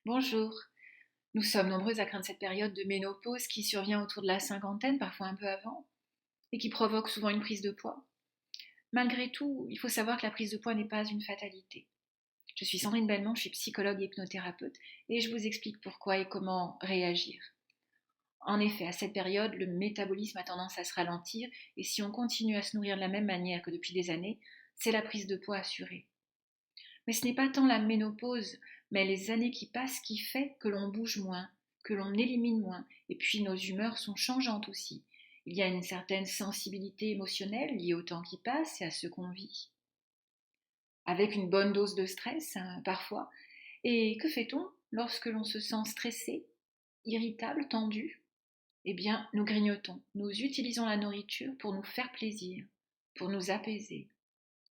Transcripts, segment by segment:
Bonjour. Nous sommes nombreuses à craindre cette période de ménopause qui survient autour de la cinquantaine, parfois un peu avant, et qui provoque souvent une prise de poids. Malgré tout, il faut savoir que la prise de poids n'est pas une fatalité. Je suis Sandrine Belmont, je suis psychologue et hypnothérapeute, et je vous explique pourquoi et comment réagir. En effet, à cette période, le métabolisme a tendance à se ralentir, et si on continue à se nourrir de la même manière que depuis des années, c'est la prise de poids assurée. Mais ce n'est pas tant la ménopause, mais les années qui passent qui fait que l'on bouge moins, que l'on élimine moins, et puis nos humeurs sont changeantes aussi. Il y a une certaine sensibilité émotionnelle liée au temps qui passe et à ce qu'on vit. Avec une bonne dose de stress, parfois. Et que fait-on lorsque l'on se sent stressé, irritable, tendu? Eh bien, nous grignotons, nous utilisons la nourriture pour nous faire plaisir, pour nous apaiser.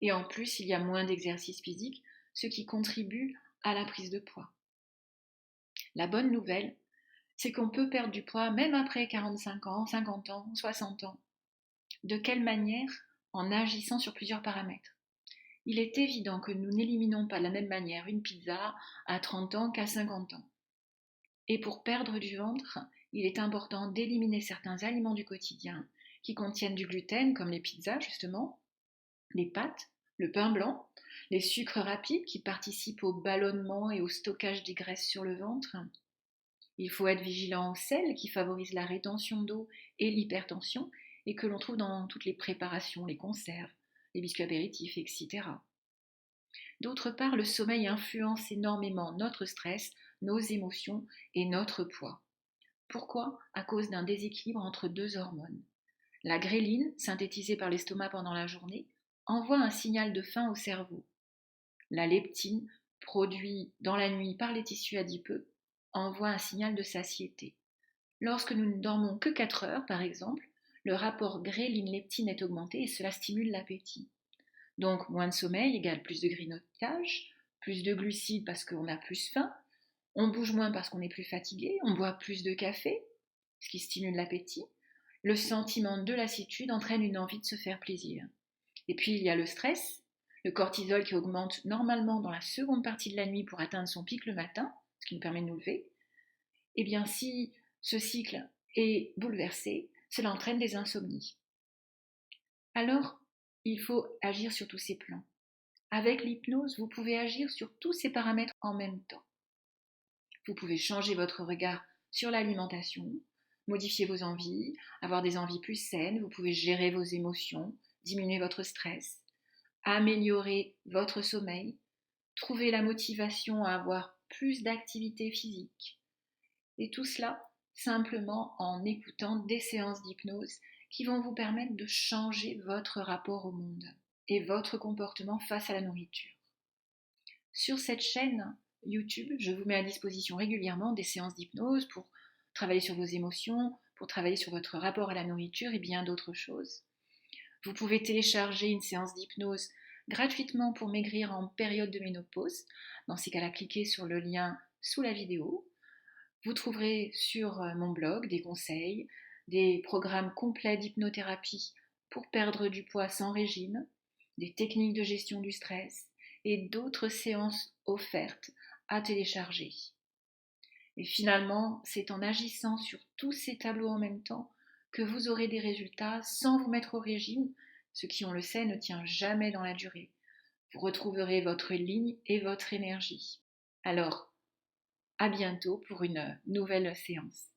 Et en plus, il y a moins d'exercice physique, ce qui contribue à la prise de poids. La bonne nouvelle, c'est qu'on peut perdre du poids même après 45 ans, 50 ans, 60 ans. De quelle manière? En agissant sur plusieurs paramètres. Il est évident que nous n'éliminons pas de la même manière une pizza à 30 ans qu'à 50 ans. Et pour perdre du ventre, il est important d'éliminer certains aliments du quotidien qui contiennent du gluten, comme les pizzas justement, les pâtes, le pain blanc, les sucres rapides qui participent au ballonnement et au stockage des graisses sur le ventre. Il faut être vigilant au sel qui favorise la rétention d'eau et l'hypertension et que l'on trouve dans toutes les préparations, les conserves, les biscuits apéritifs, etc. D'autre part, le sommeil influence énormément notre stress, nos émotions et notre poids. Pourquoi? À cause d'un déséquilibre entre deux hormones. La gréline, synthétisée par l'estomac pendant la journée, envoie un signal de faim au cerveau. La leptine, produite dans la nuit par les tissus adipeux, envoie un signal de satiété. Lorsque nous ne dormons que 4 heures, par exemple, le rapport gréline-leptine est augmenté et cela stimule l'appétit. Donc moins de sommeil égale plus de grignotage, plus de glucides parce qu'on a plus faim, on bouge moins parce qu'on est plus fatigué, on boit plus de café, ce qui stimule l'appétit. Le sentiment de lassitude entraîne une envie de se faire plaisir. Et puis il y a le stress, le cortisol qui augmente normalement dans la seconde partie de la nuit pour atteindre son pic le matin, ce qui nous permet de nous lever. Et bien si ce cycle est bouleversé, cela entraîne des insomnies. Alors, il faut agir sur tous ces plans. Avec l'hypnose, vous pouvez agir sur tous ces paramètres en même temps. Vous pouvez changer votre regard sur l'alimentation, modifier vos envies, avoir des envies plus saines, vous pouvez gérer vos émotions, diminuer votre stress, améliorer votre sommeil, trouver la motivation à avoir plus d'activité physique. Et tout cela simplement en écoutant des séances d'hypnose qui vont vous permettre de changer votre rapport au monde et votre comportement face à la nourriture. Sur cette chaîne YouTube, je vous mets à disposition régulièrement des séances d'hypnose pour travailler sur vos émotions, pour travailler sur votre rapport à la nourriture et bien d'autres choses. Vous pouvez télécharger une séance d'hypnose gratuitement pour maigrir en période de ménopause. Dans ces cas-là, cliquez sur le lien sous la vidéo. Vous trouverez sur mon blog des conseils, des programmes complets d'hypnothérapie pour perdre du poids sans régime, des techniques de gestion du stress et d'autres séances offertes à télécharger. Et finalement, c'est en agissant sur tous ces tableaux en même temps que vous aurez des résultats sans vous mettre au régime, ce qui, on le sait, ne tient jamais dans la durée. Vous retrouverez votre ligne et votre énergie. Alors, à bientôt pour une nouvelle séance.